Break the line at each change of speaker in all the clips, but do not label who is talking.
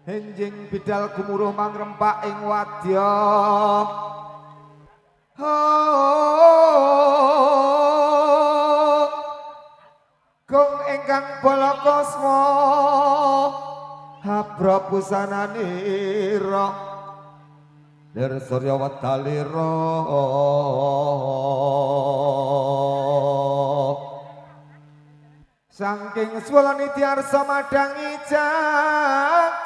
Enjing bidal gumuruh mangrempak ing wadya. Gong ingkang balakasma habra pusananira lir surya wedalira saking swalane diarsa madangi jagat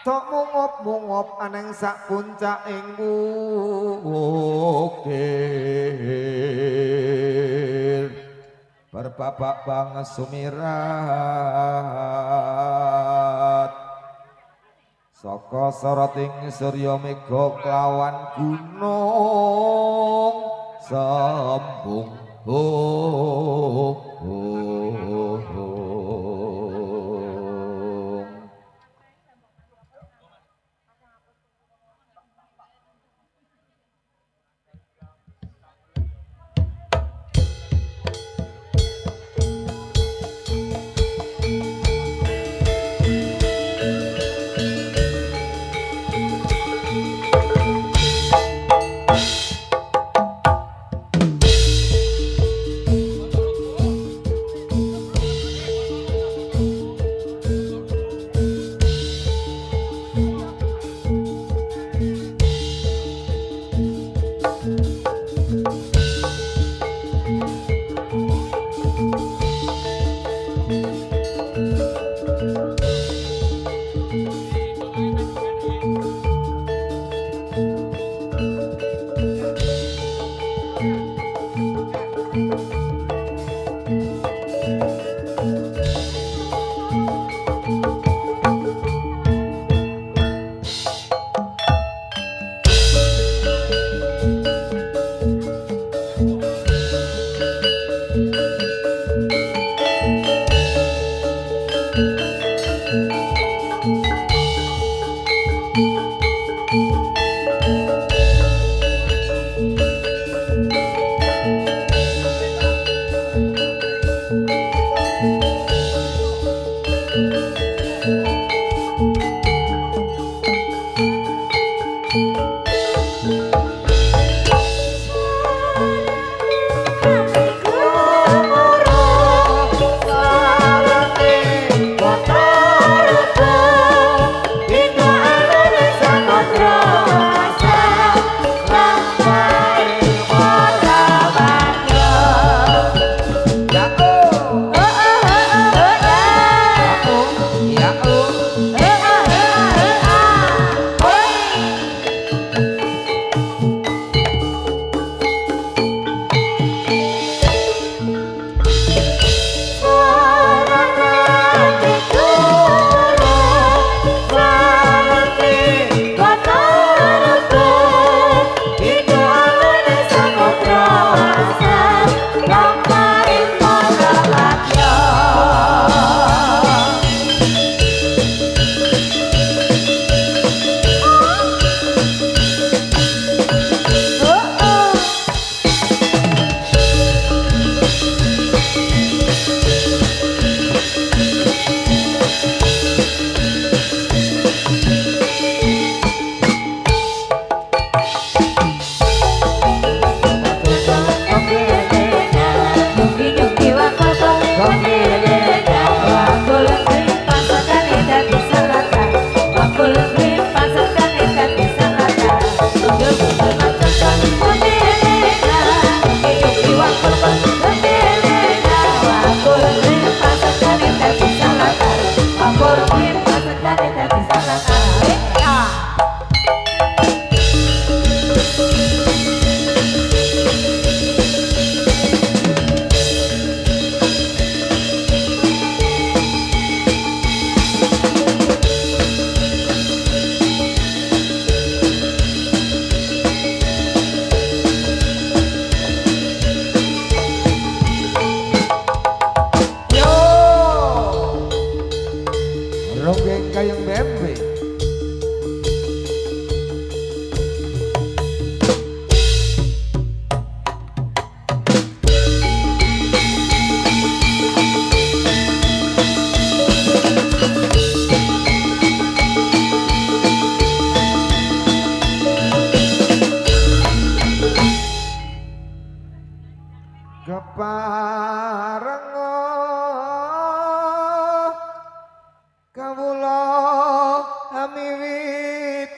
tok mungop-mungop aneng sak puncaking bukir berbabak banget sumirat saka soroting surya mega klawan gunung sembung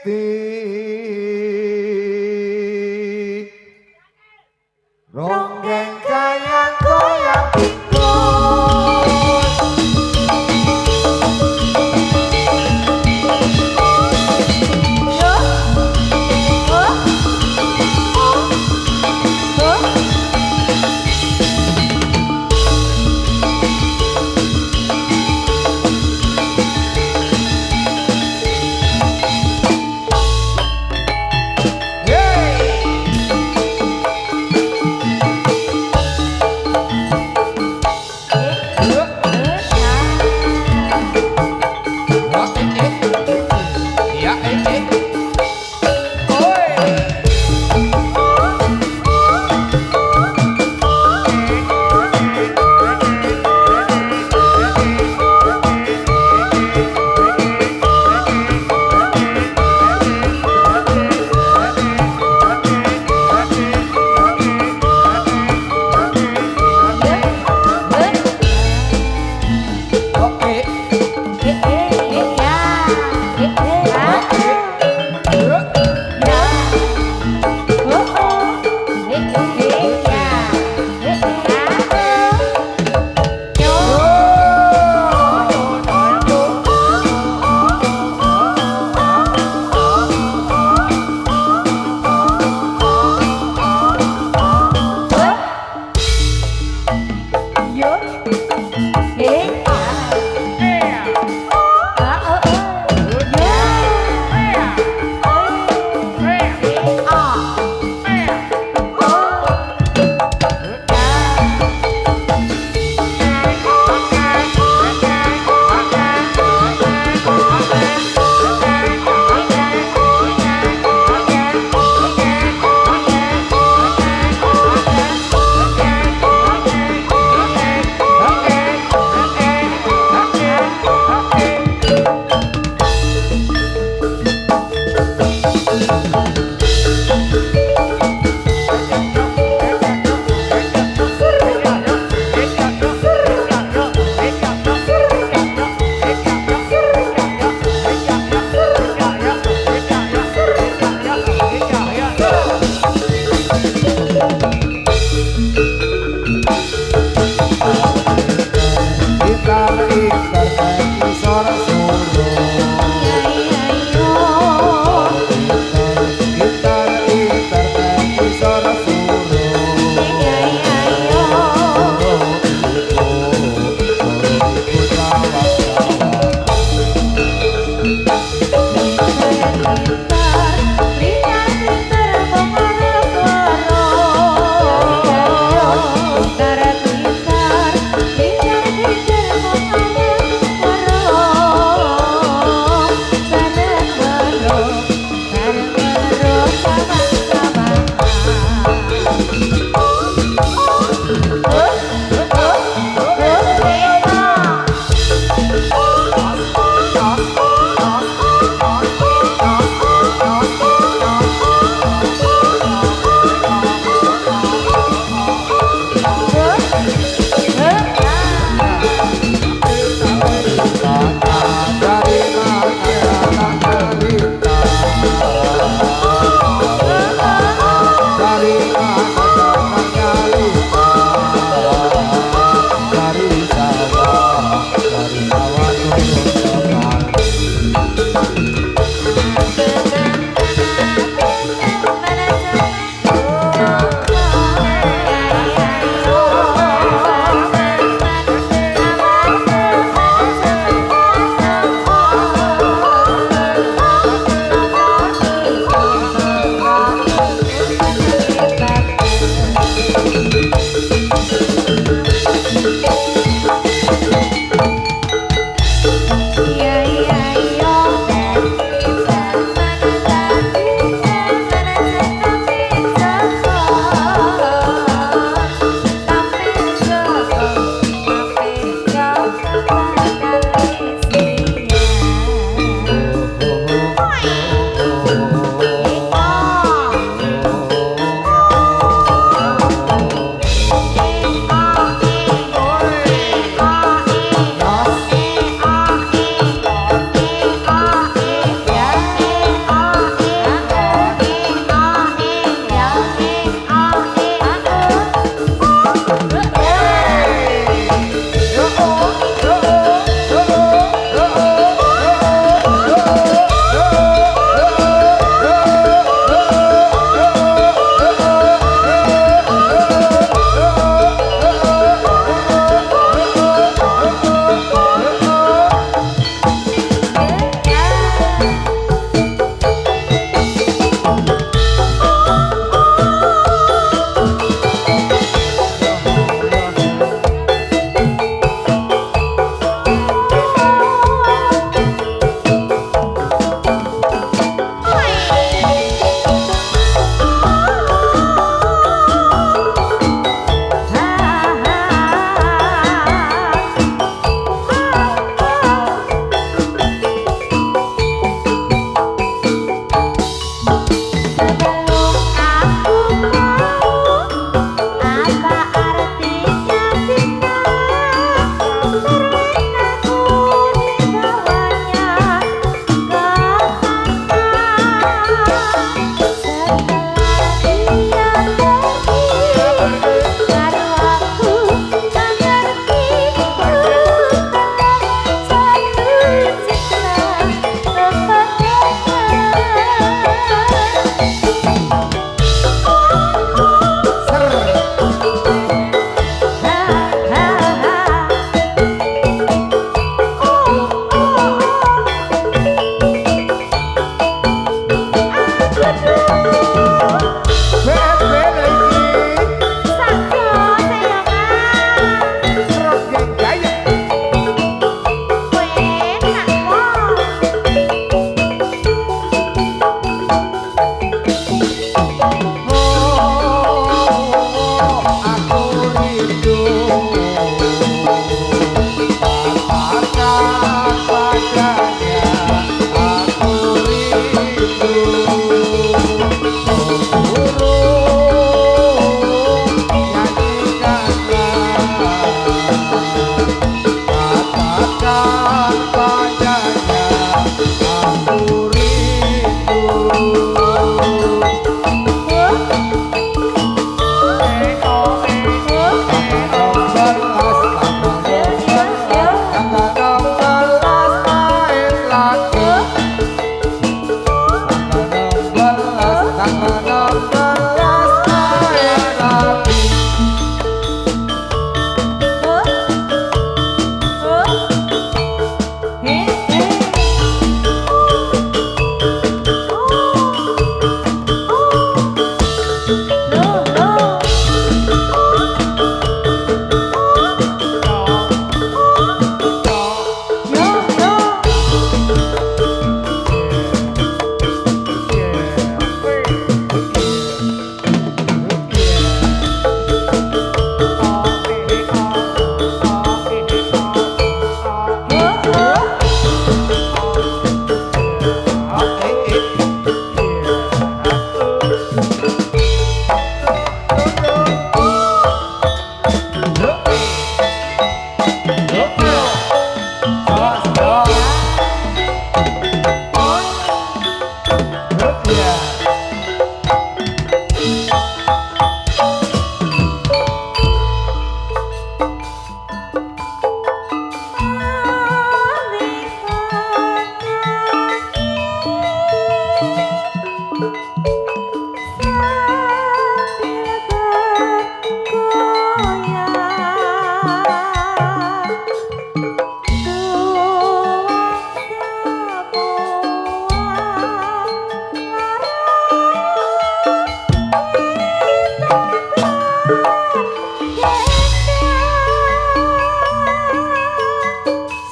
Gusti ronggeng kaya goyang pikul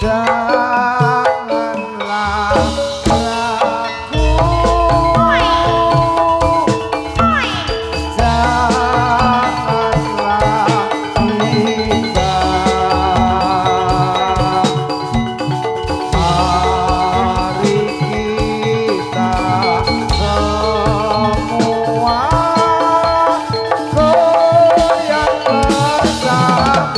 janganlah ragu, janganlah bimbang. Mari kita semua goyang bersama.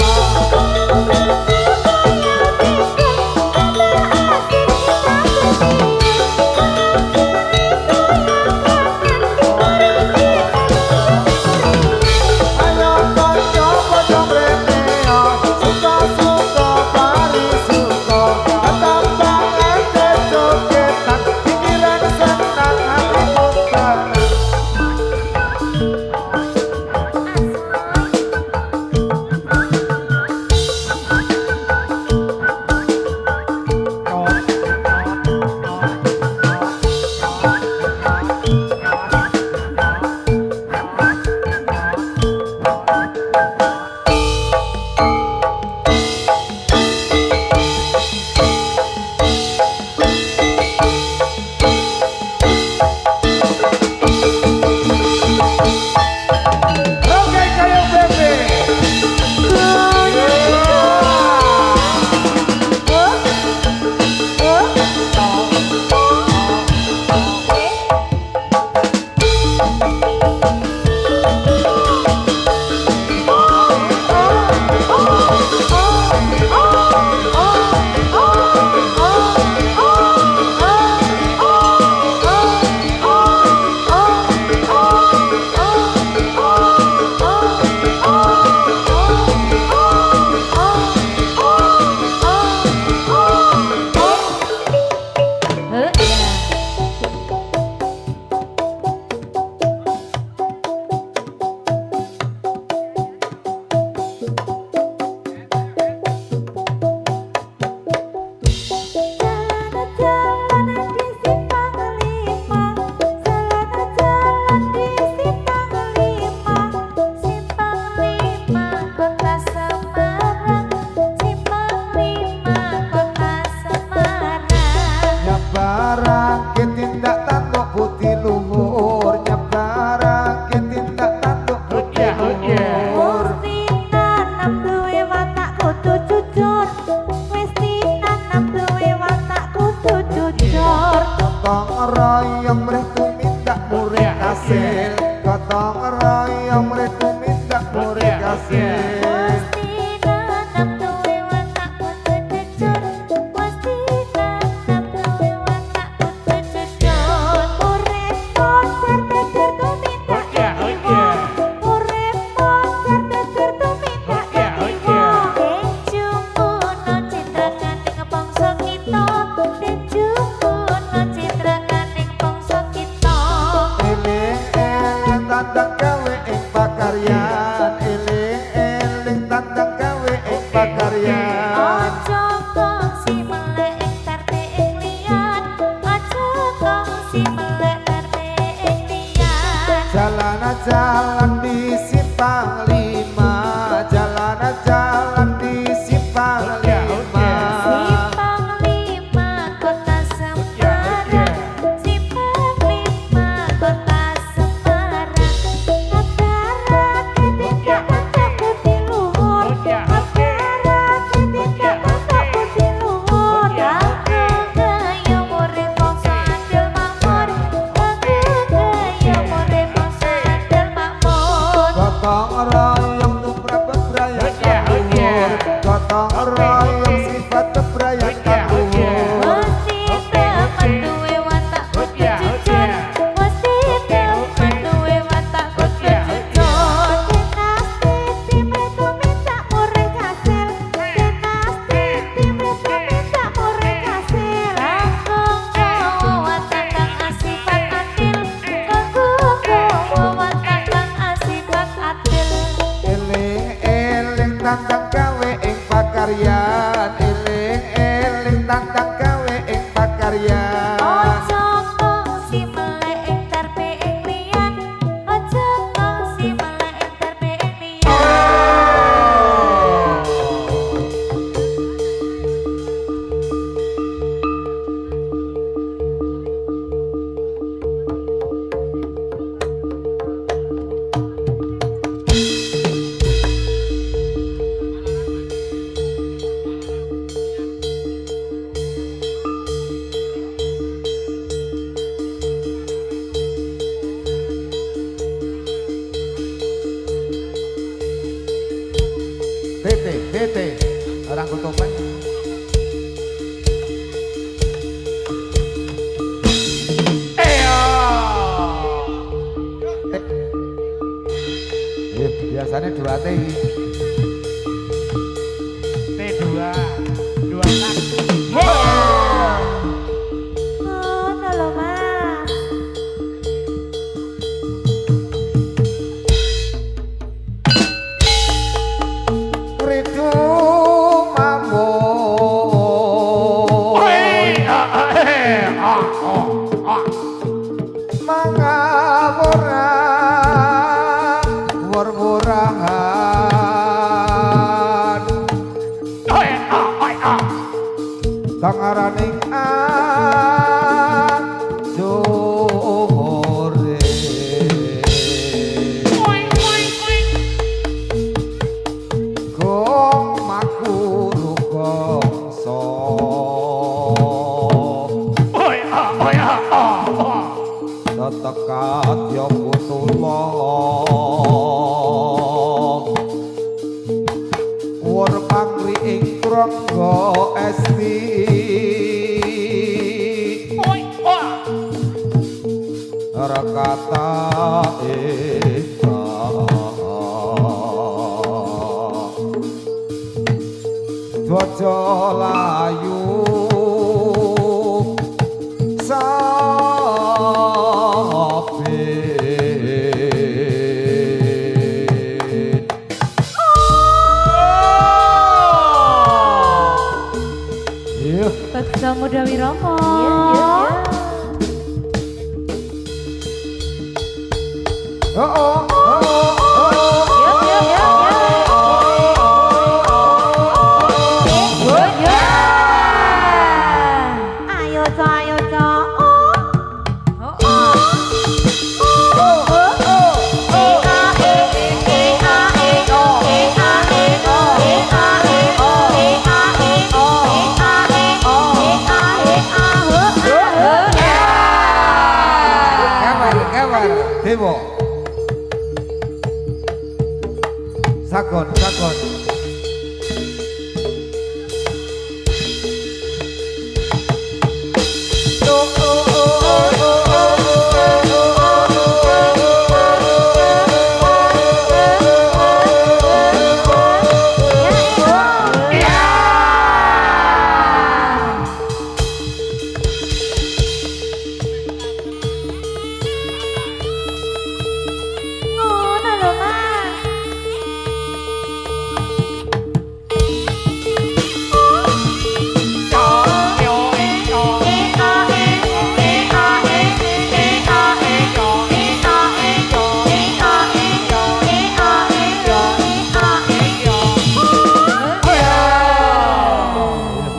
Gotong royong mereka minta murid hasil, gotong royong mereka minta murid hasil. Tandang gawe ing pakaryan, eling-eling tandang gawe ing pakaryan.
Ojo kongsi melek ing tarpe ing liyan, ojo kongsi melek tarpe ing liyan.
Jalan-jalan di Simpang 5, jalan-jalan di Simpang 5.
Simpang 5 Kota Semarang, Simpang 5 Kota Semarang.
Gotong royong tumrap bebrayang kaluhur, gotong royong sifat bebrayang kaluhur.
Mesti temen duwe watak kudu jujur, mesti temen duwe watak kudu jujur. Dinasti tim itu minta murid hasil, dinasti tim itu minta murid hasil. Langkung kowe watak kang asifat adil, langkung kowe watak kang asifat adil.
Eling-eling tandang gawe ing pakaryan, eling-eling tandang gawe ing pakaryan.
Ojo kongsi melek ing tarpe ing liyan, ojo kongsi melek ing tarpe ing liyan.
T2 iki.
T2 dua tak.
Ngono lho Mas.
Ridu mambo mangapura murmurahan tangaraning ajore gong makuru gongso tetekat ya kutulong wur pangri ing krangga esti rakata Dwaja layu sapit Iya
Beksa Muda Wiromo.
Oh oh oh
Ayo co, ayo co.
Kabar Dewo Sakon
Ngono lho Mas.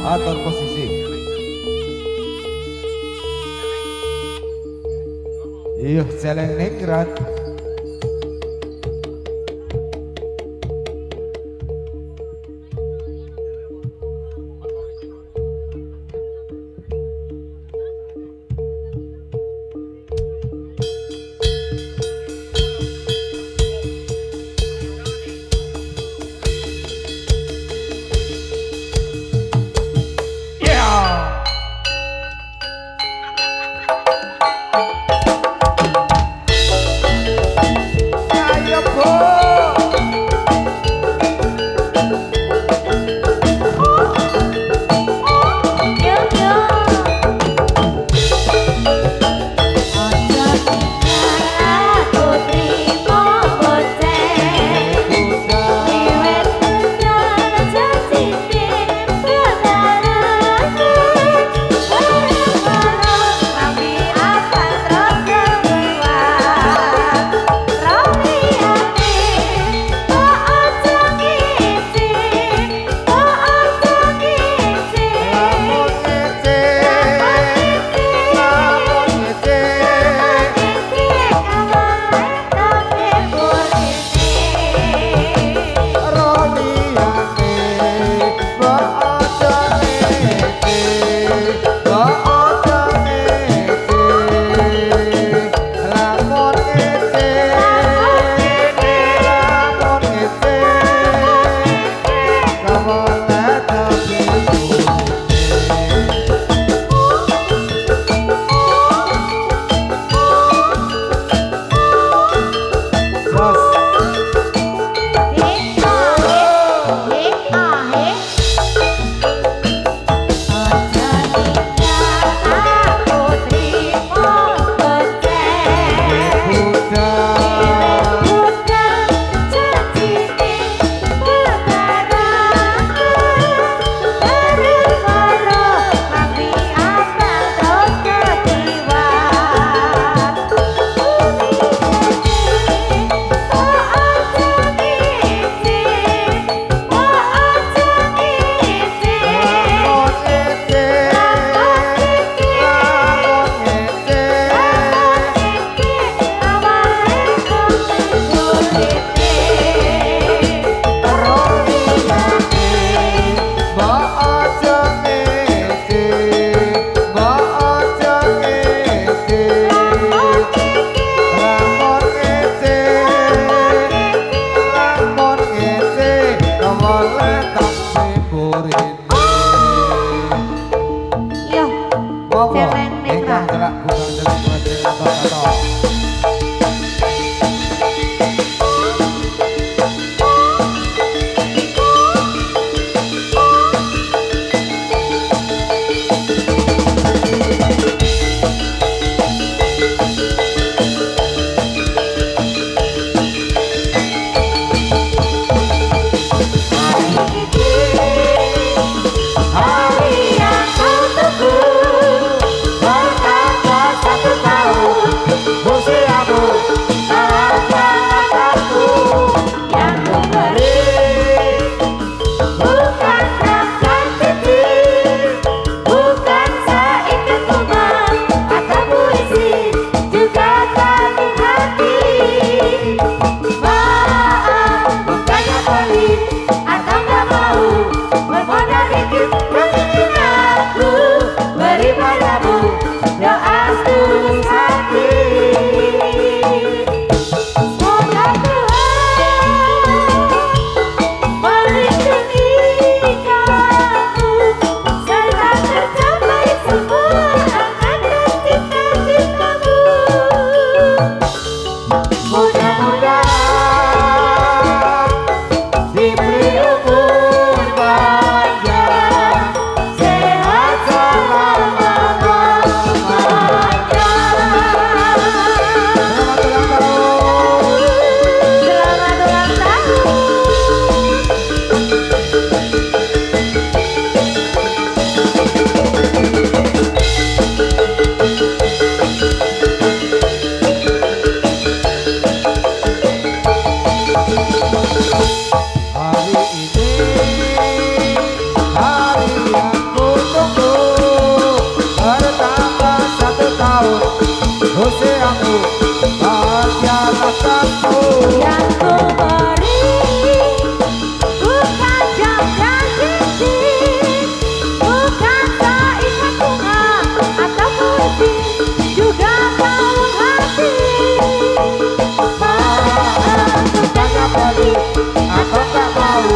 atur posisi iya celeng ningrat Monggo
Celeng Netra.
ingkang celak bukan celak buatan atau
Hari yang kutunggu bertambah 1 tahun.
usiamu
Bahagiakanku yang ku beri, bukan rangkaian cincin, bukan seikat bunga atau puisi, juga tali hati. Maaf, bukannya pelit atau gak mau bermodal dikit yang ingin aku beri padamu doa setulus hati. Semoga Tuhan melindungi kamu serta tercapai semua angan dan cita-citamu.
mudah-mudahan diberi umur panjang, sehat selama-lamanya. Selamat ulang tahun.
Selamat ulang tahun.
Hari ini hari yang kutunggu bertambah 1 tahun. Usiamu bahagiakanku
Yang ku beri bukan jam dan cincin, bukan seikat bunga atau puisi, juga kalung hati. Maaf,
bukannya pelit atau tak mau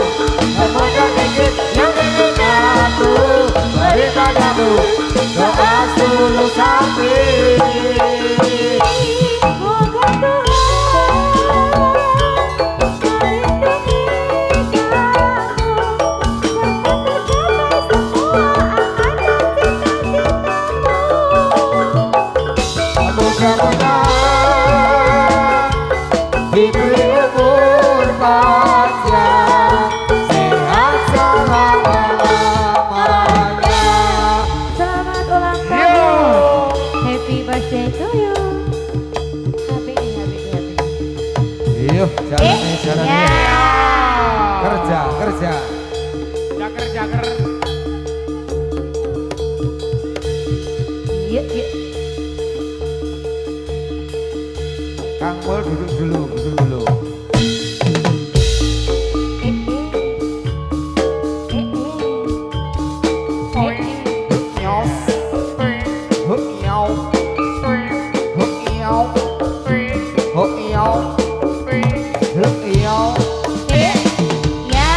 bermodal dikit yang ingin aku beri padamu doa setulus hati.
Semoga Tuhan melindungi kamu serta tercapai semua angan dan cita-citamu.
Mudah-mudahan diberi umur panjang, sehat selama-lamanya.
Selamat ulang tahun. Happy birthday to you. Happy.
Yuk, jalannya, jalannya.
Ya.
Kerja.
Jaker.
Yuk.
Kang Mul duduk dulu. Huk iau. Huk iau. Huk iau. Huk iau.
Ya.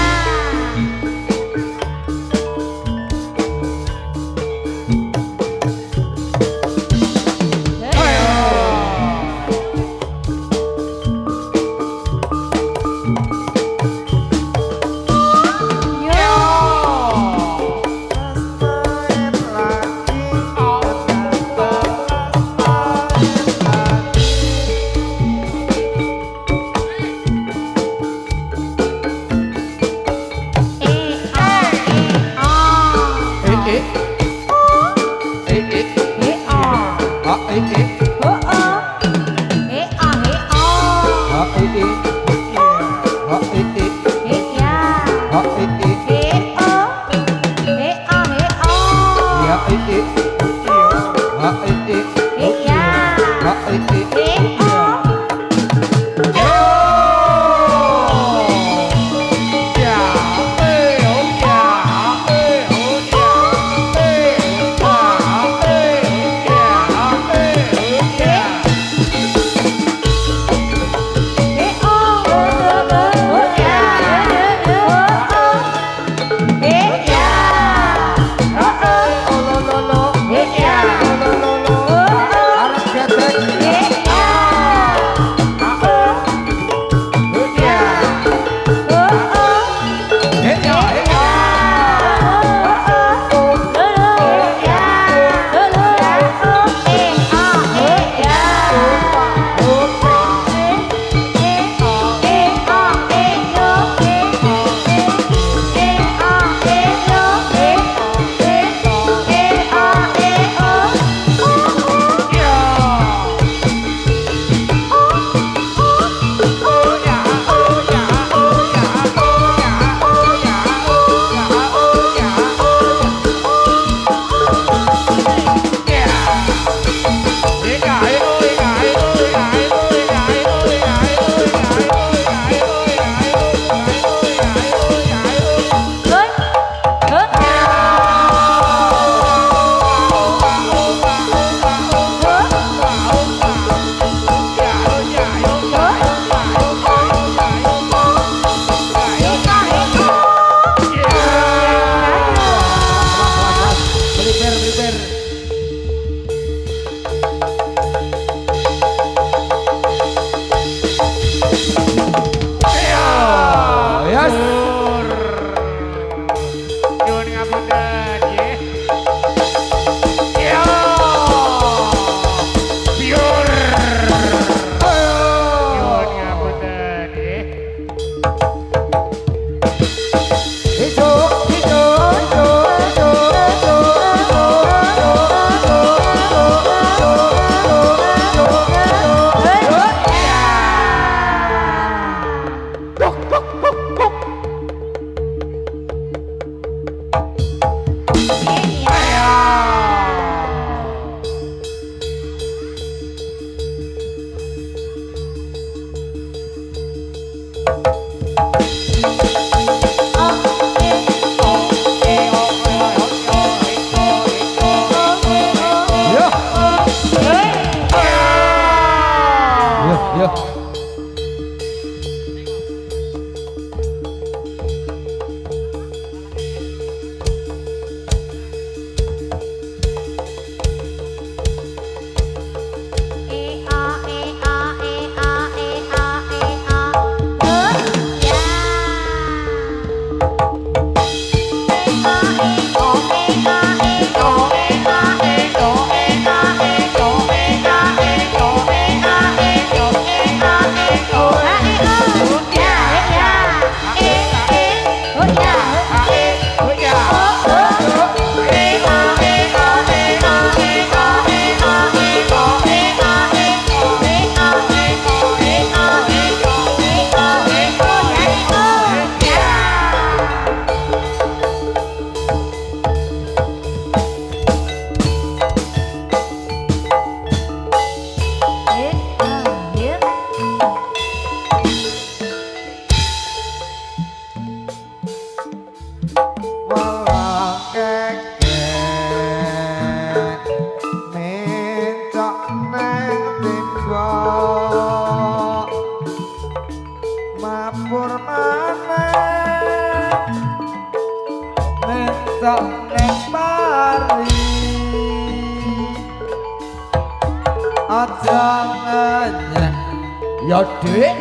Ya dik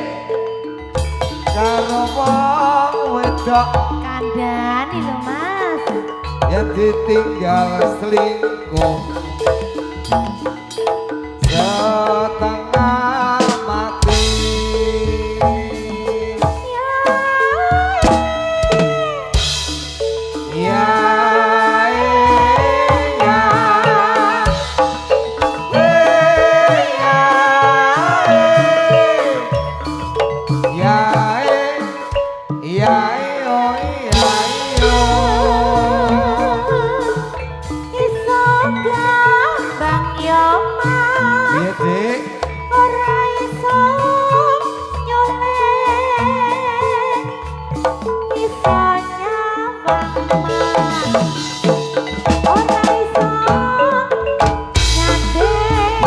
karo wong wedok
Kandhani lho Mas.
yang ditinggal selingkuh setengah mati. Ya
Iso gampang yo Mas.
iya dik
Ora iso nyolek. Iso nyawang Mas. Ora iso nyandeng.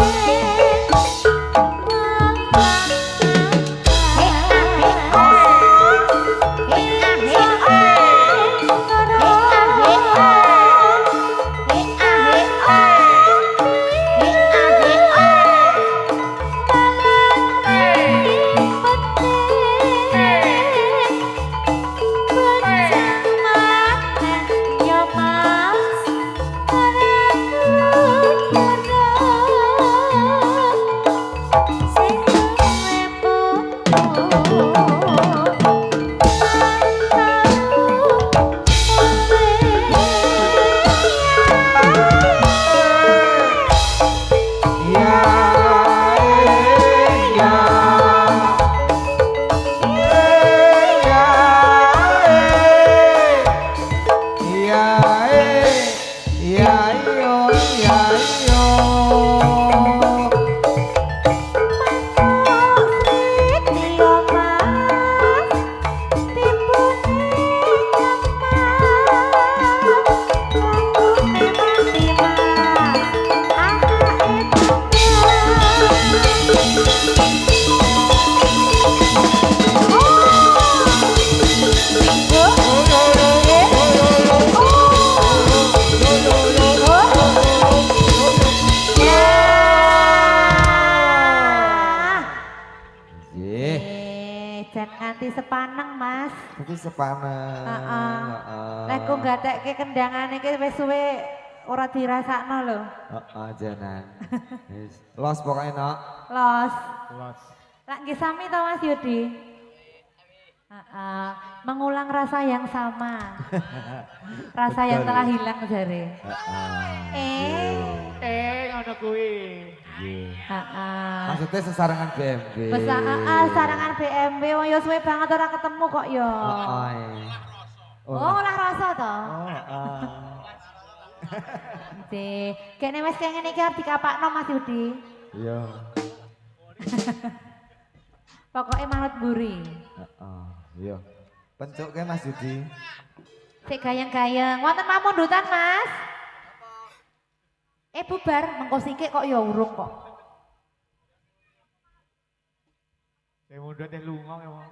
Nganti sepaneng Mas.
Tapi sepaneng.
Nek ku gatekke kendangane iki wis suwe ora dirasakno lho.
Heeh, janan. Wis. Los pokoke nok.
Los.
Los.
Lak nggih sami to Mas Yudi? Mengulang rasa yang sama. Rasa yang telah hilang jare.
Ngono kuwi.
Maksudnya sesarangan BMW.
Besa sarangan BMW wong ya suwe banget ora ketemu kok ya. Oh, olah rasa to. Kene wis kaya ngene iki arep dikapakno Mas Yudi.
Iya.
Pokoke manut mburi.
Iya. Pencuke Mas Yudi.
Sik gayeng-gayeng. Wonten pamundutan Mas? Bubar, mengko sikik kok ya urung kok.
Sing mundhut lunga ya wong.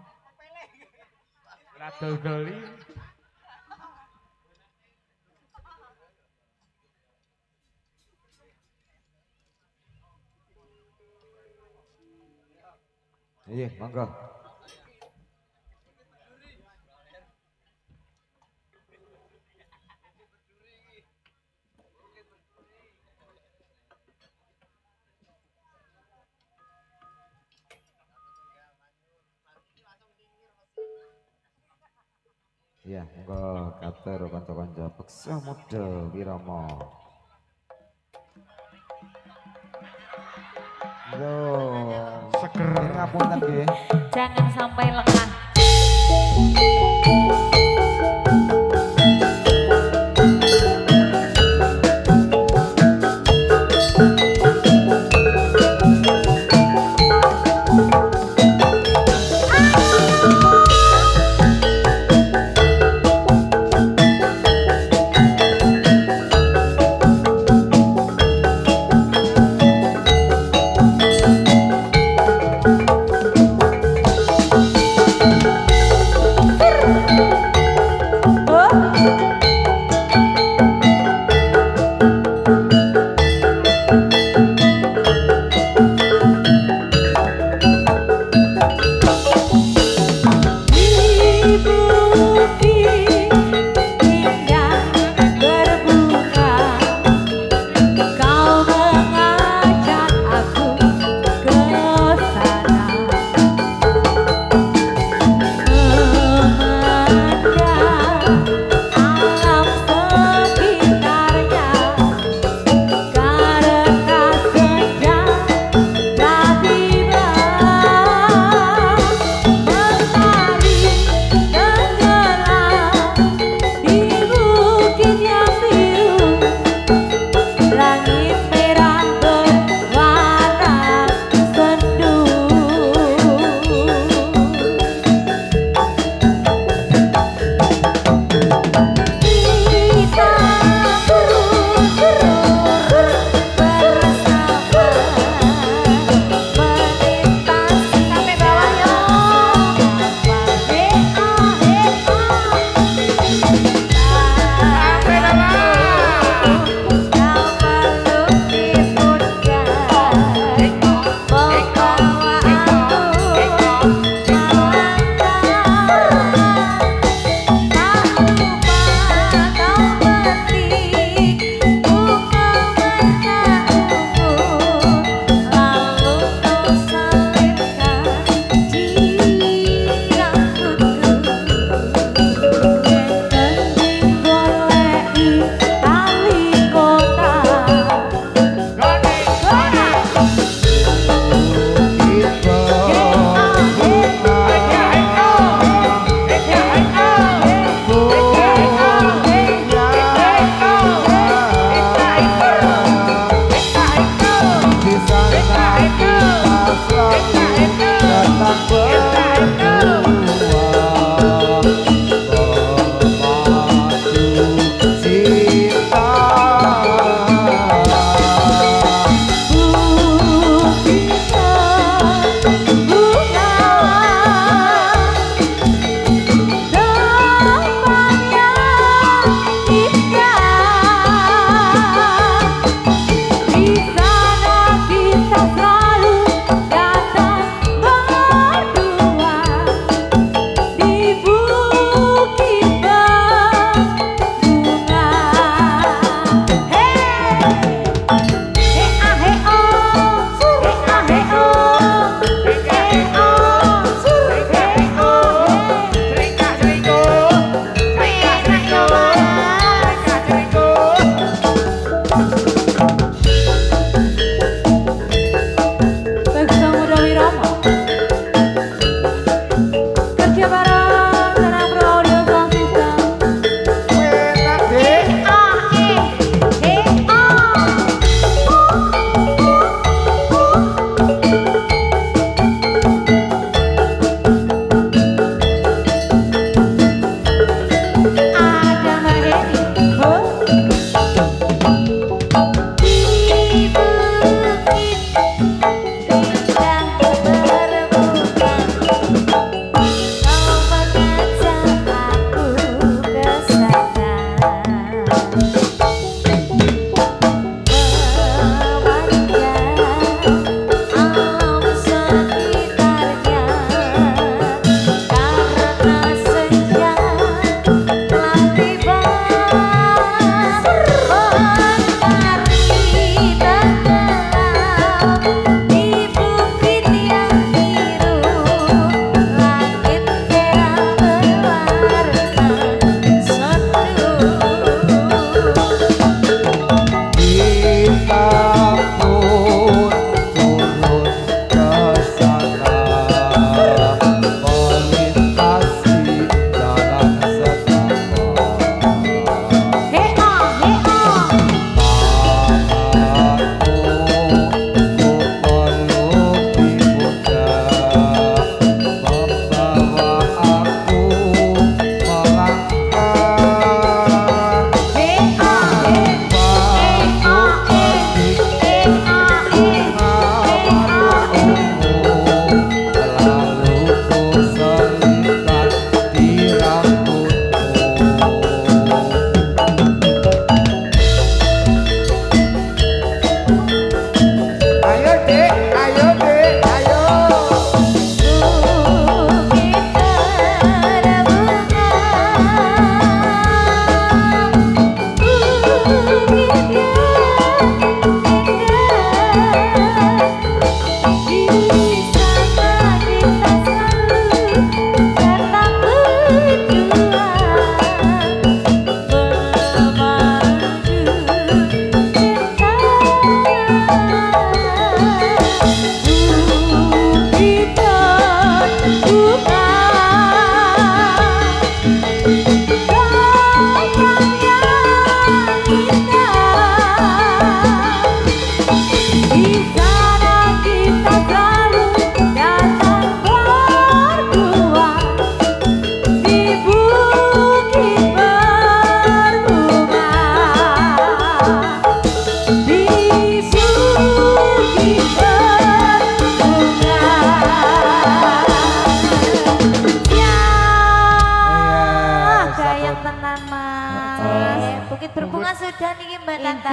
Ora dol-doli.
Iya, monggo. Iya, monggo kater kanca-kanca beksa muda Wirama.
Seger.
Ngapunten nggih.
Jangan sampai lengah.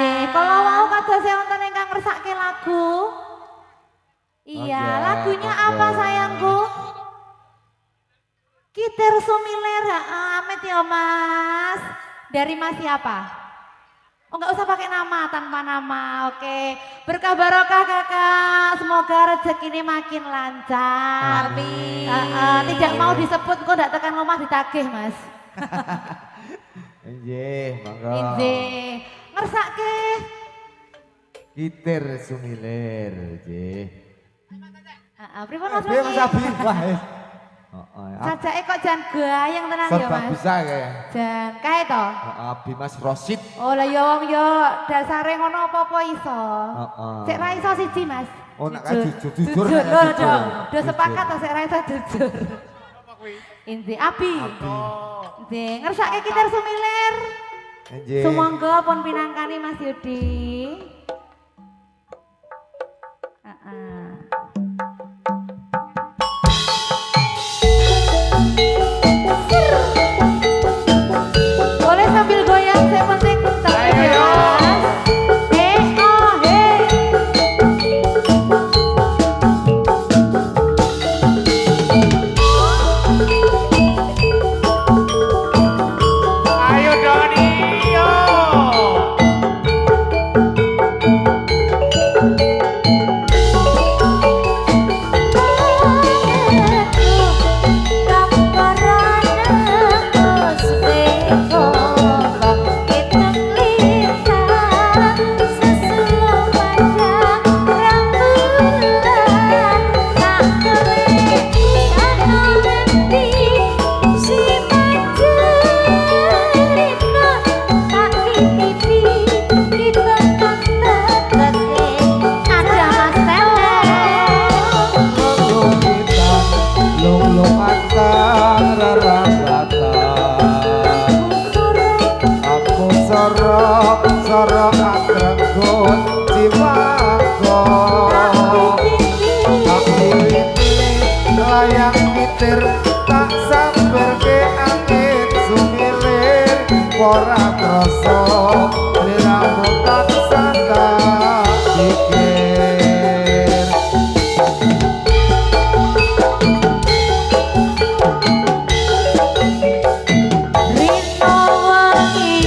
Nggih, kala wau kados wonten ingkang ngersake lagu. Iya,
Oke,
lagunya
monggo.
apa sayangku? Kitir Sumiler, amit ya Mas. Dari Mas siapa? Oh nggak usah pakai nama, tanpa nama, oke. Berkah barokah kakak, semoga rezeki ini makin lancar.
Amin.
Tidak mau disebut, kok tidak tekan rumah ditagih Mas.
Nggih, monggo.
Injih, ngersake.
Kitir Sumiler, nggih.
Pripun Mas?
Piye Mas Abi? Wah.
Sajake kok jan gayang tenan ya
Serba
Mas.
bisa kayak.
Jan kae to.
Abi Mas Rosid.
Oh lah ya wong yo dasare ngono apa-apa iso.
Heeh.
Sik ra iso siji Mas.
Oh nak jujur
Jujur lho
jujur.
dong. Do sepakat to sik ra iso jujur. Inti Abi. Inti ngersake Kitir Sumiler.
Nggih.
Sumangga pun pinangkani Mas Yudi. Heeh. Boleh sambil goyang, saya penting terlihat.
Ayo Doni, yo.
Tak samper ke angin Sumilir ora krasa liramu tak sangka pikir.
Rino wangi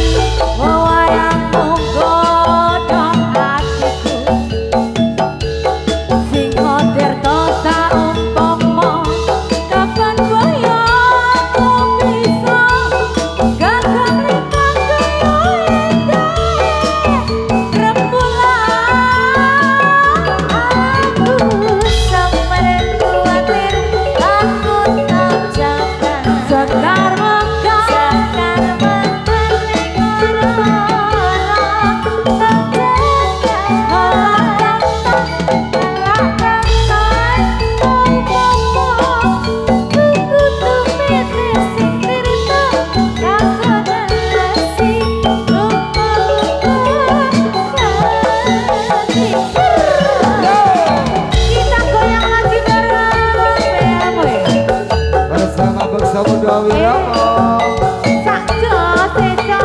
wewayangmu godhong atiku sing ngoder to saumpama kapan boyoku bisa gagal rikang kaya endahe rembulan aku sampeyan kuatir aku tak jaga Sekar kita goyang lagi bareng
Bersama Beksa Muda Wirama.
Sakjo sejo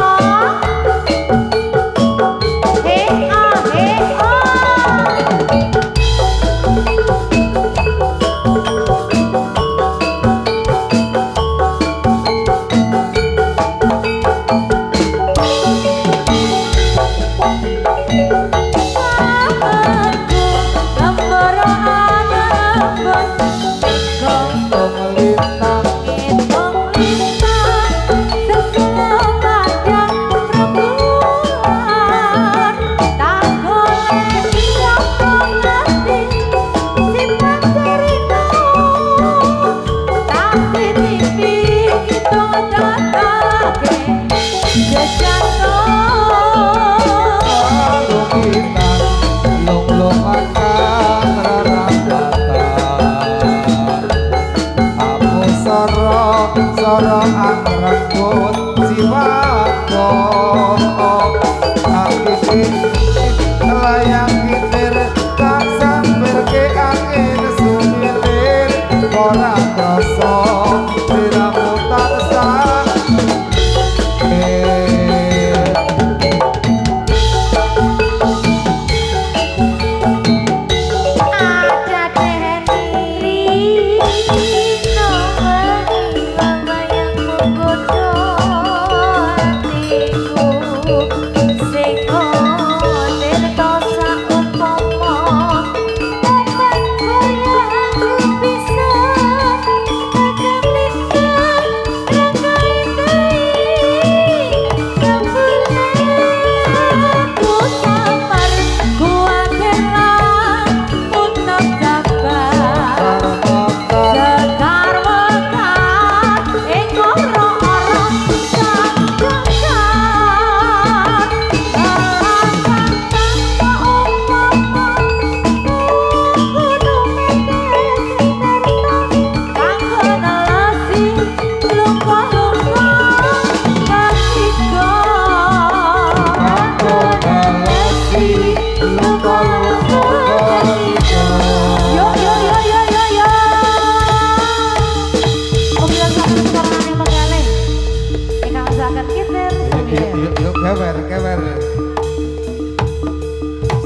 Melintang
Hitung lintang sesuai kadang rembulan tak golek iya ngerti si pancerita tak titipi kita datake jejak
lukitan lung-lungan kang rarambatan. Aku soro anggrangkut jiwaku. Aku layang kitir tak samper ke angin Sumilir ora krasa liramu tak sangka.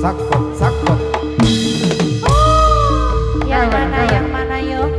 sakot sakot.
Yang mana yuk?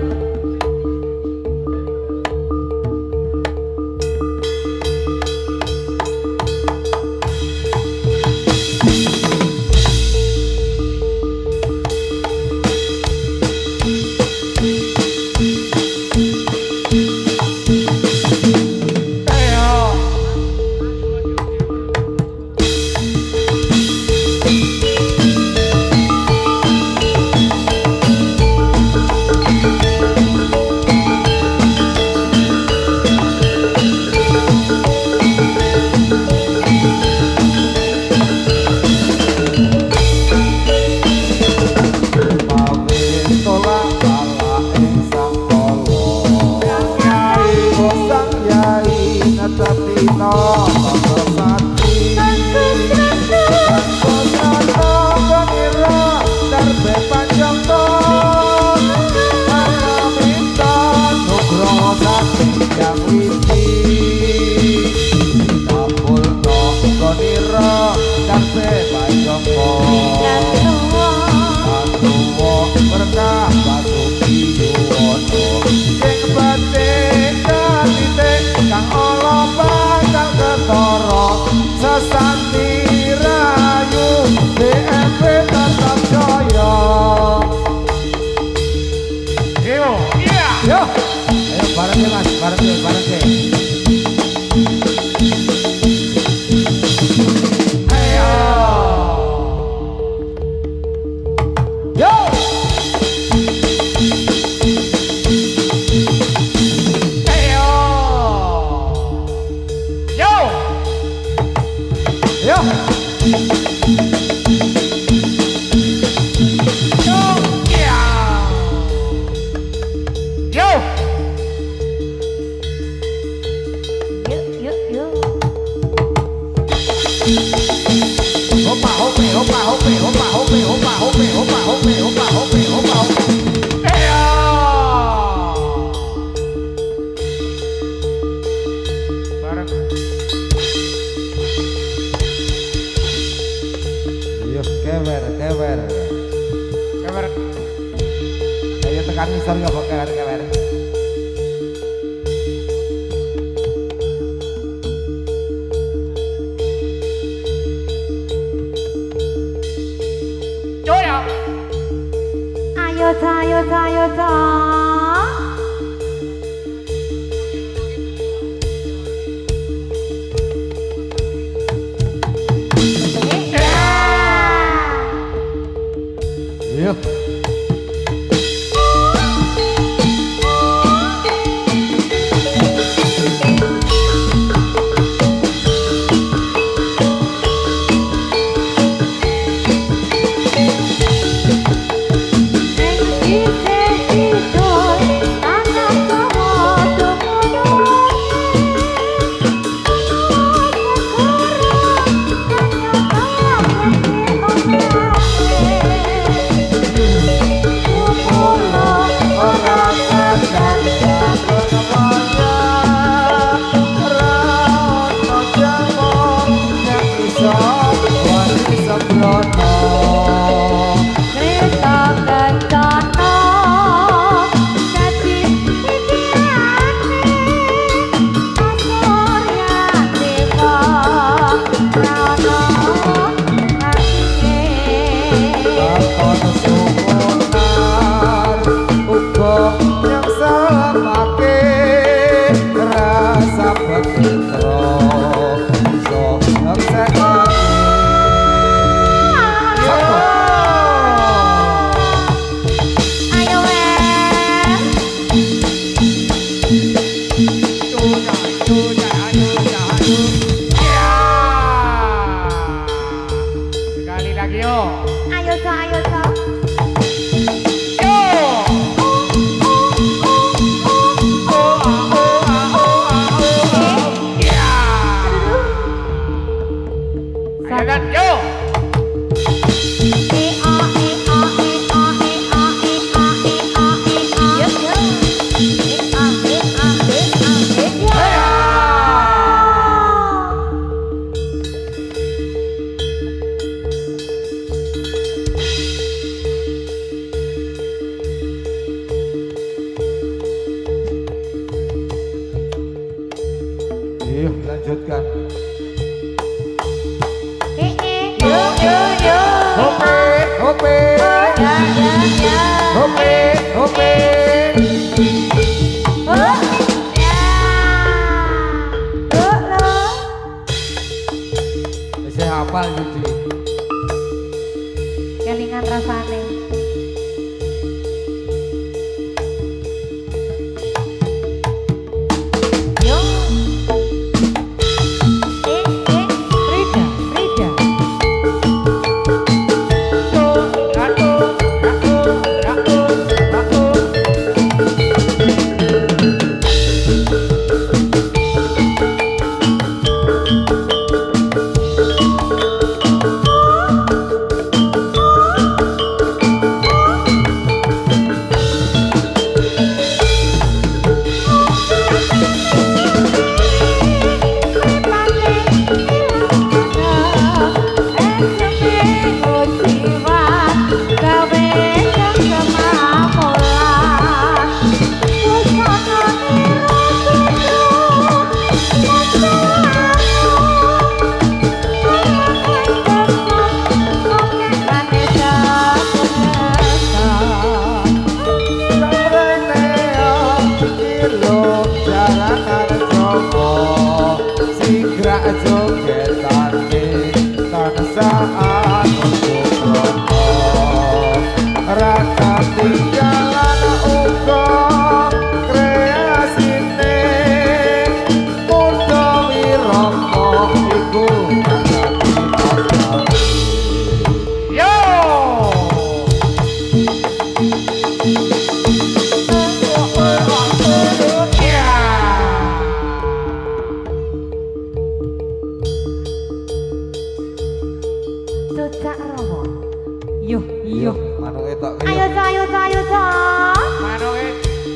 Yuh, yuh.
Manuke tok
Ayo toh, ayo toh, ayo toh.
Manoke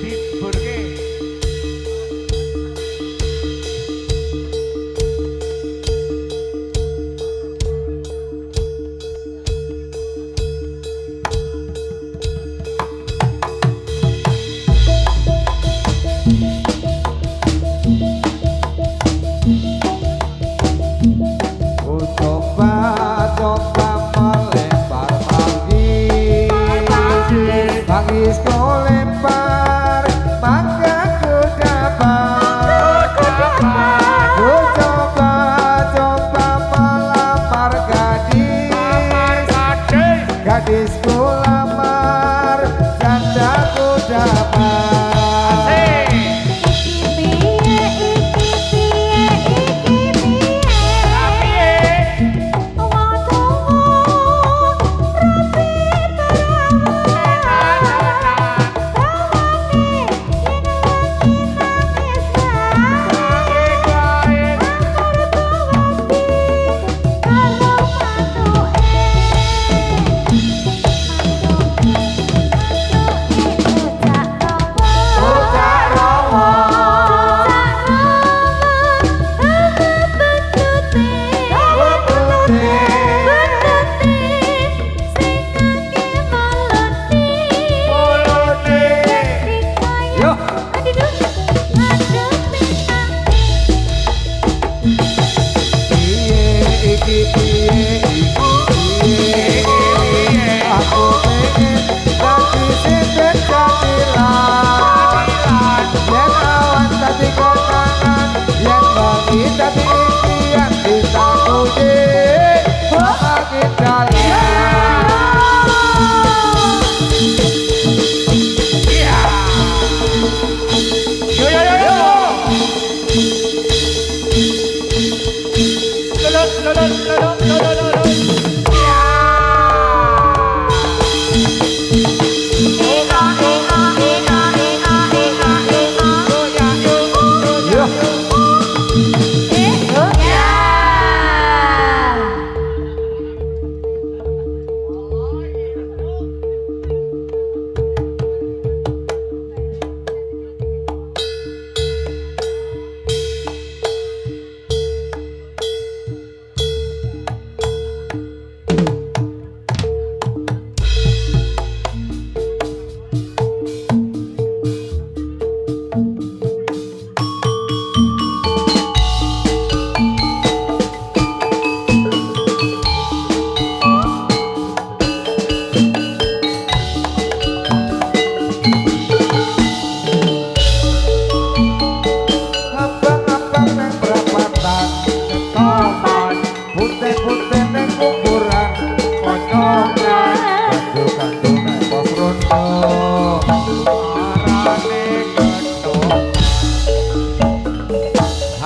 diburke.
Coba melempar manggis kau lempar maka ku dapat. Ku coba melamar gadisku lamar janda ku dapat.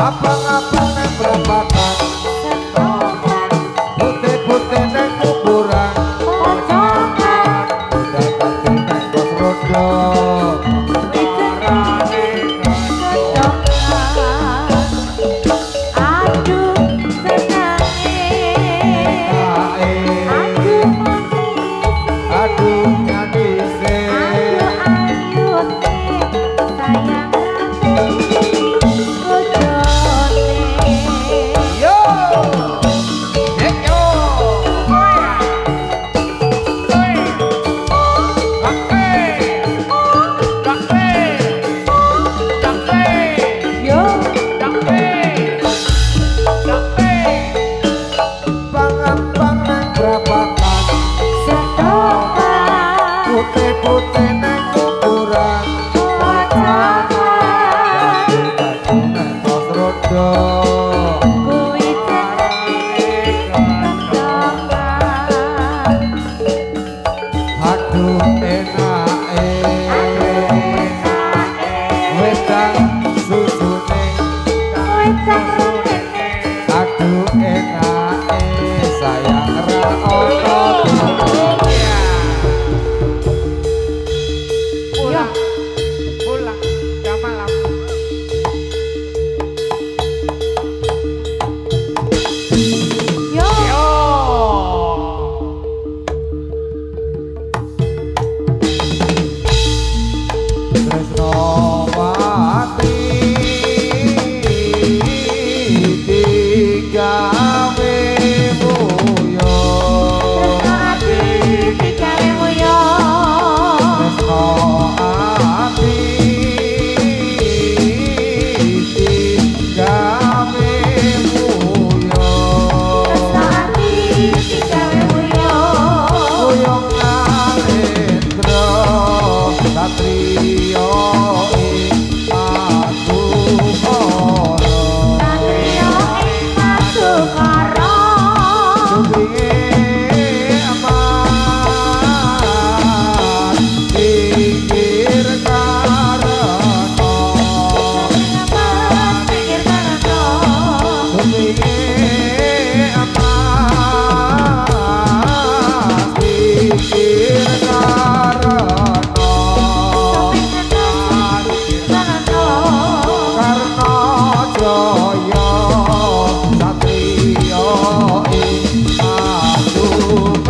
Abang-abang nang perapatan putih-putih nang kuburan pocongan udah bantu nang pos rondo
Aduh senangnya, aduh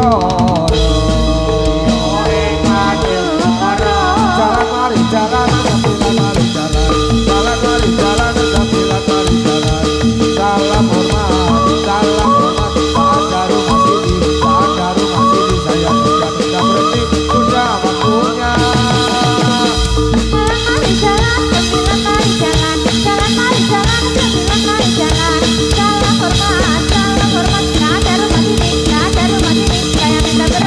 koro. Jalan mari jalan, sambilan mari jalan. Jalan mari jalan, sambilan mari jalan. Salam hormat, salam hormat. Saat ada rumah sini, saat ada rumah sini, saya tidak berhenti, sudah waktunya.
Jalan mari jalan, sembilan mari jalan, jalan mari jalan, sembilan mari jalan. Salam hormat, gak ada rumah sini, gak ada rumah sini, saya minta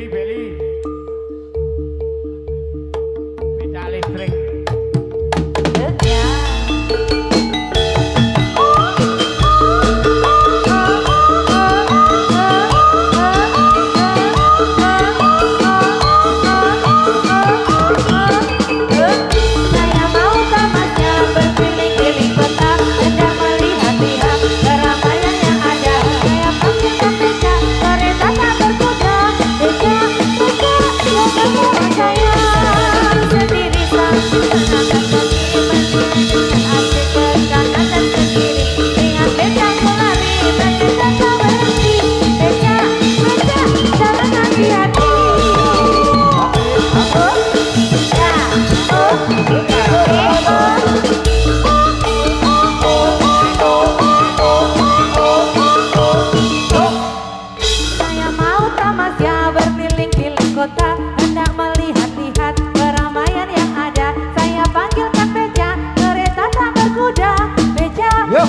beli. Becak listrik.
Ya. Saya mau tamasya berkeliling-keliling kota, hendak melihat-lihat keramaian yang ada. Saya panggilkan beca, kereta tak berkuda. Beca, yang membawa saya sendiri sambil menatap kaki menunjukkan asik ke kanan dan ke kiri. Lihat beca melari, beca tak berhenti. Beca, jalan hati-hati. Saya mau tamasya berkeliling-keliling kota, hendak melihat-lihat keramaian yang ada. Saya panggilkan beca, kereta tak berkuda. Beca,
Yo.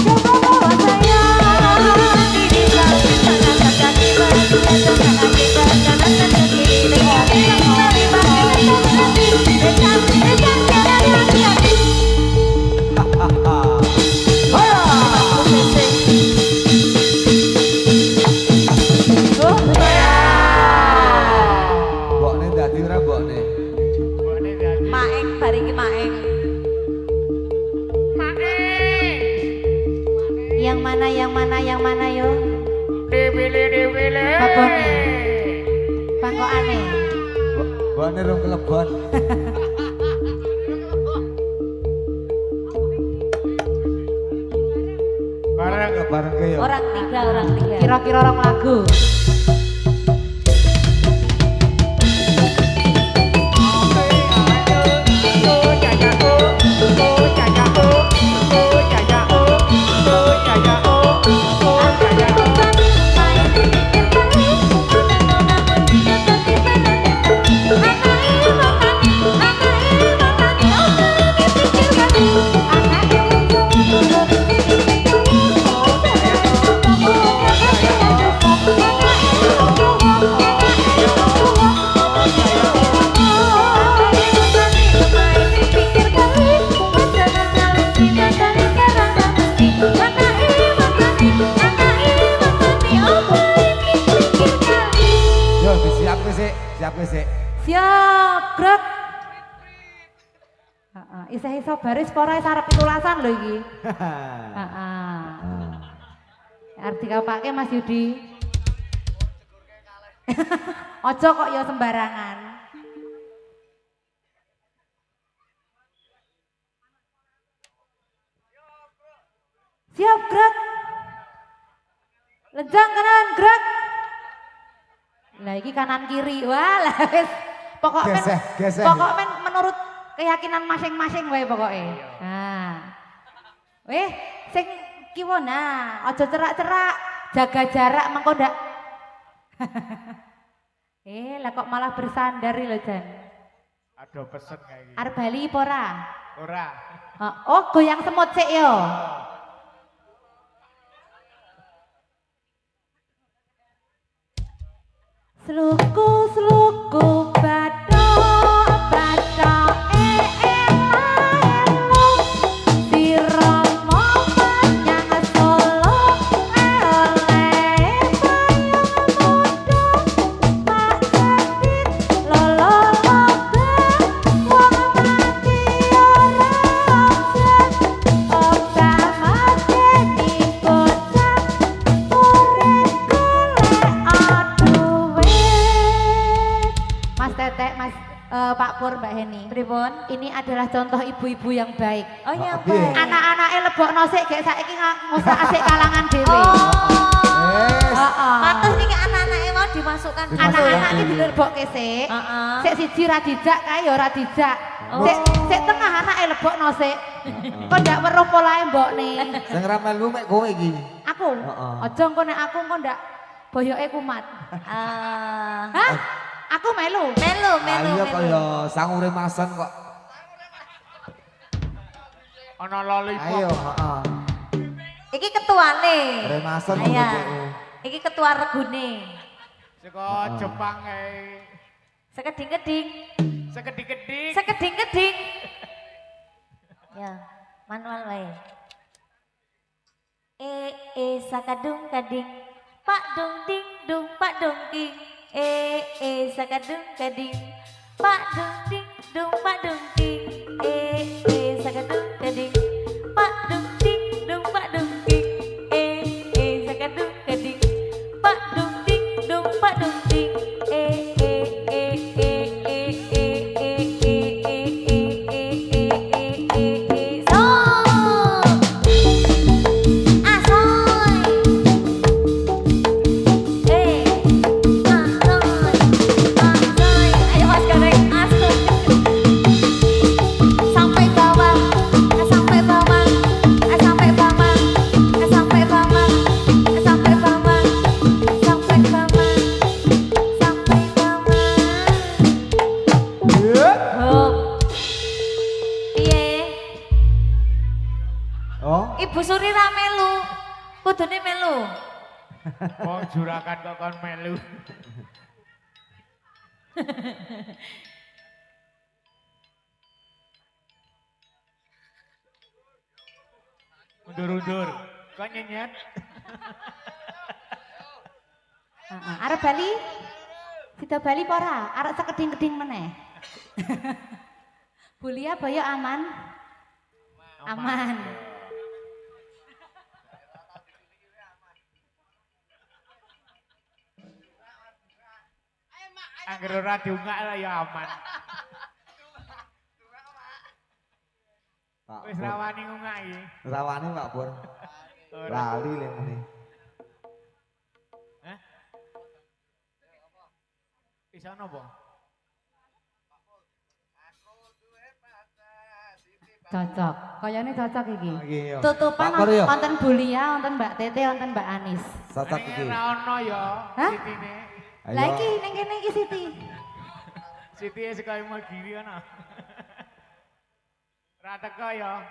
coba bawa saya di desa. Menatap kaki menunjukkan asik ke kanan dan ke kiri. Lihat beca melari, beca tak berhenti. Beca, jalan hati-hati.
Mbokne dadi ora mbokne.
Mbokne dadi.
Maeng, bariki maeng. Yang mana yo?
Dibili.
Babone. Bangkokane.
Mbokne rong kelebon. Bareng ke yo.
Orang tiga. Kira-kira orang lagu.
Yo siapke sik.
Siap, grek. Isih iso baris pora sarep pitulasan lho iki. Heeh. Arep dikapake Mas Yudi. Ojo kok ya sembarangan. Siap, grek. Lejang kanan, grek. Lah iki kanan kiri. Wah, lah wis pokoknya
Geseh.
pokoknya menurut keyakinan masing-masing wae pokoke. Nah. Sing kiwa nah, aja cerak-cerak, jaga jarak mengko ndak. Lah kok malah bersandar lho Jan.
Ada pesen kayak gitu.
Arep bali apa ora?
Ora.
Oh, goyang semut sik yo. Sluku bathok elo sira menyang Solo oleh payung muda mak jadit lolo loba wong mati ora absen obah mateni bocah urip golek aduwe. Mas Tetek, Pak Pur, Mbak Heni. Pripun? Ini adalah contoh ibu-ibu yang baik.
Oh yang
Oke.
baik.
Anak-anaknya lebokno sik gek saiki ngusah asik kalangan dhewe.
Wes.
Heeh.
Pantes niki anak-anake mau dimasukkan.
Anak-anak iki dilebokke sik.
Heeh.
Sik siji ra dijak kae ya ora dijak.
Oh.
Sik tengah anake lebokno sik. Kok ndak weruh polahe mbokne.
Sing ra melu mek kowe iki.
Aku.
Heeh.
Aja engko nek aku engko ndak boyoke kumat. Hah? Aku melu.
Melu.
Ayo kaya sangure masan kok.
Ana lollipop.
Ayo, heeh.
Iki ketuane.
Remason
Iya.
BPU.
Iki ketua regune.
Saka Jepang kae.
Sekeding-keding.
Sekedik-kedik.
Sekeding-keding. Ya, manual wae. Sakadung kading. Pak dong ding dung pak dong king. Sakadung kading. Pak dong ding dung pak dong king. Sakadung kading. Pak dong ding dung pak dong king. Sakadung kading. Pak dong ding dung pak dong king. Ibu Suri ra melu, kudune melu.
Wong juragan kok kon melu. Undur-undur, kok nyenyet?
Arep bali? Kita bali apa ora? Arep sekeding-keding meneh. Bulia Boyo aman? Aman.
Angger ora diungak lah ya aman.
Pak
Wis
Pur.
rawani ngungaki.
Rawani Pak Pur. Lali le muni.
Hah? Bisa napa?
Cocok. Kayane cocok iki.
Iki yo.
Tutupan
Pak Pur yo.
wonten Bulia, wonten Mbak Tete, wonten Mbak Anis.
Cocok iki.
Ora ono ya
Hah?
sitine.
Lah iki ning kene iki Siti.
Siti sekali mau giri ana. Ra teko ya.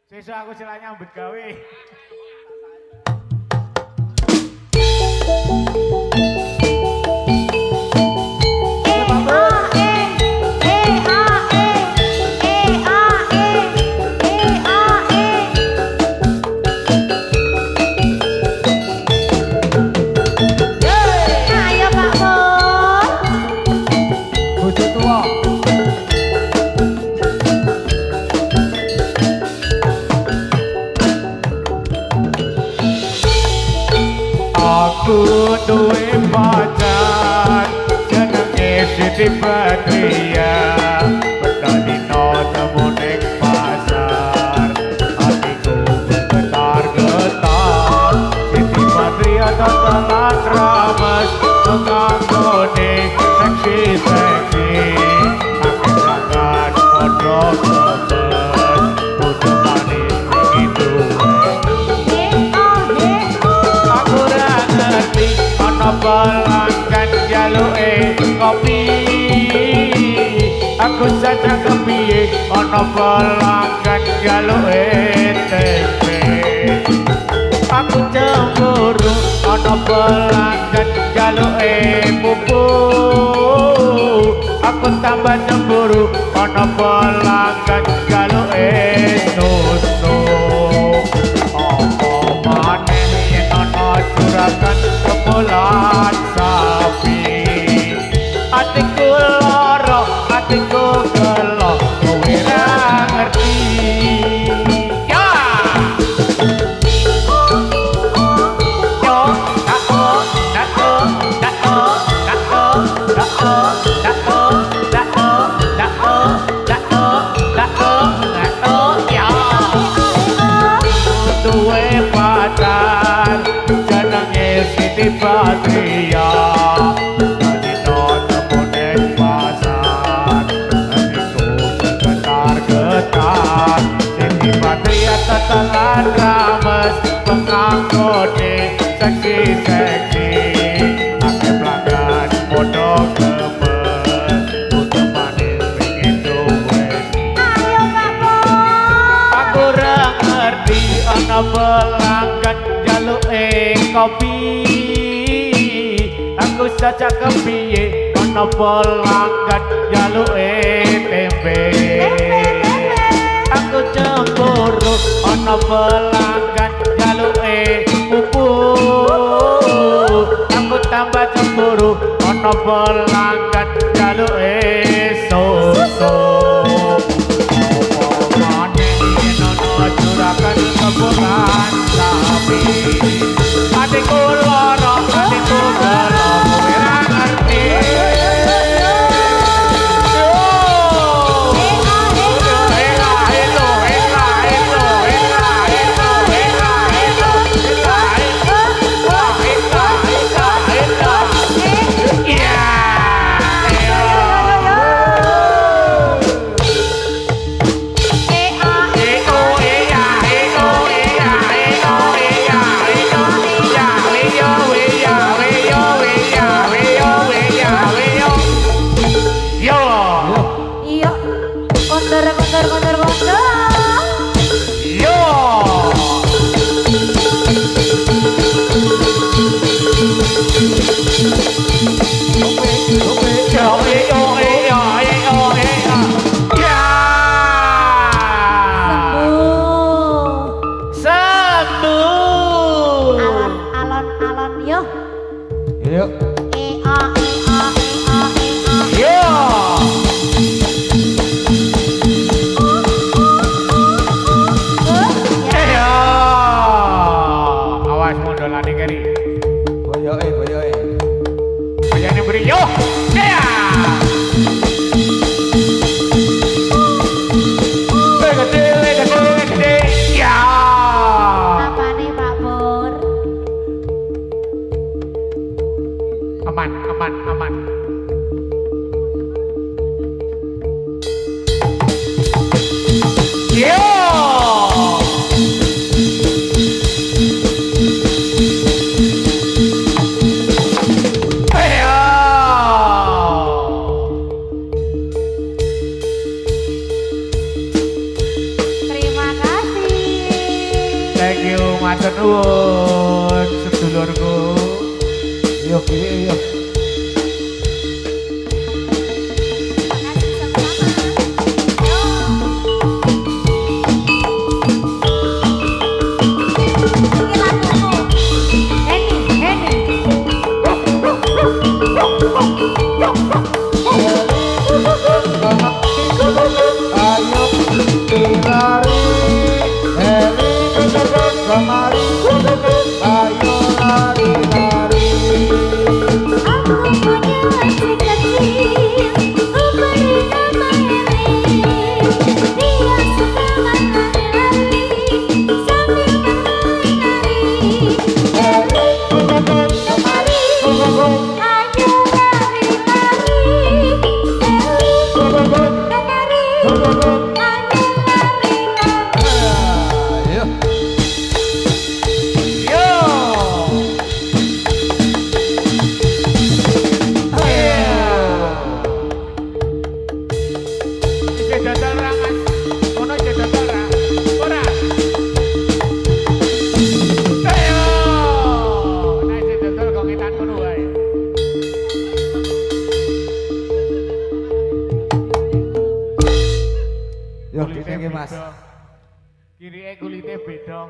Sesuk aku sila nyambut gawe.
Ayo Pak Pur.
Bojo tuwa.
Aku duwe pacar jenenge Siti Badriah. Bedadino nemu ning pasar. Hatiku bergetar-getar. Siti Badriah tatanan rames menganggone seksi-seksi. Akeh pelanggan podo kebes. Kudu manis begitu. Aku ora ngerti ana pelanggan jaluke kopi. Aku saja kepiye ana pelanggan jaluke tempe. Aku cemburu ana pelanggan jaluke pupuk. Aku tambah cemburu ana pelanggan jaluke susu. Apa maneh yen ana juragan kebulan sapi. Atiku lara, atiku gelo, kowe ra ngerti. Ya. Yo, dako, dako, dako, dako, dako, dako, dako, dako, dako, dako, dako, ya. Duwe pacar jenenge Siti Badriah. Dadino nemu ning pasar. Hatiku bergetar-getar. Siti Badriah tetelan rames penganggone seksi-seksi. Akeh pelanggan podo gemes. Kudu manis pengen duwe.
Ayo Pak Pur.
Aku ora ngerti ana pelanggan jaluke kopi. jajak kepiye ana pelanggan jaluke tempe. Aku cemburu ana pelanggan jaluke pupuk. Aku tambah cemburu ana pelanggan jaluke susu. Juragan keburan sapi adikku loro adikku gelo kowe ra ngerti aman.
Terima kasih.
Thank you, matur nuwun sedulurku.
Yuk, yuk.
Kiri kulitnya beda,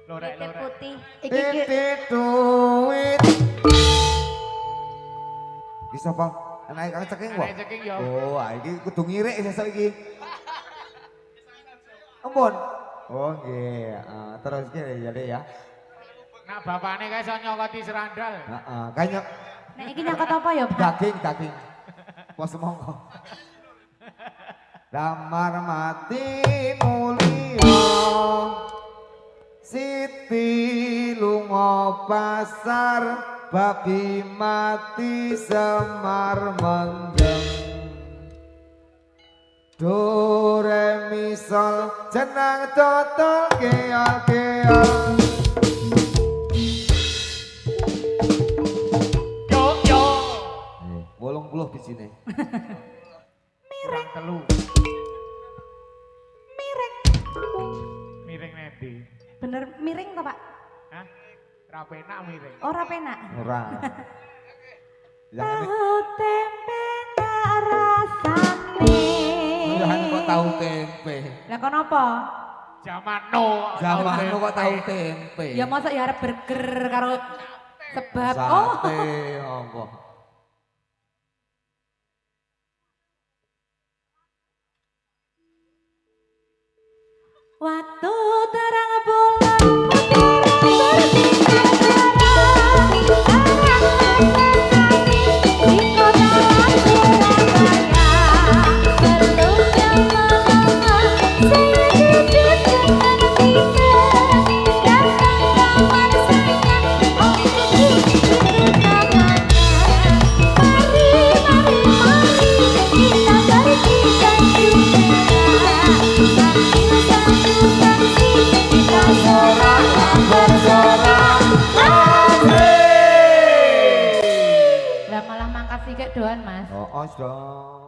lorek-lorek
putih.
Titik duit. Bisa apa? Anak kang ceking wah.
Anak ceking ya.
Oh, iki kudu ngirik sesuk iki. Ampun. Oh nggih, terus iki jadi ya.
Nak bapakne kae iso nyokoti serandal.
Heeh, kayaknya
Nek iki nyangkut apa ya, Pak?
daging. Wah semongko. Damar mati mulia Siti lunga pasar babi mati Semar menggem do re mi sol jenang totol keol
Yo
80 di sini.
Kurang telu. Miring nedi.
Bener miring toh, Pak?
Hah? Ra penak miring.
Ora penak.
Ora. Jangan
Tahu tempe tak rasane.
jangan kok tahu tempe.
Lah kon apa?
Zaman no.
Zaman lu kok tahu tempe.
Ya masa ya arep burger karo sebab oh.
Sate apa?
Waktu terang bulan bersinar di kota Surabaya. Perlunya mama saya duduk dengan kita datang kawan sayang untuk tangannya. Mari kita berkisah juga. Kita sorak bersorak asik. Lah malah makasih kek doan mas.
Oh, dong.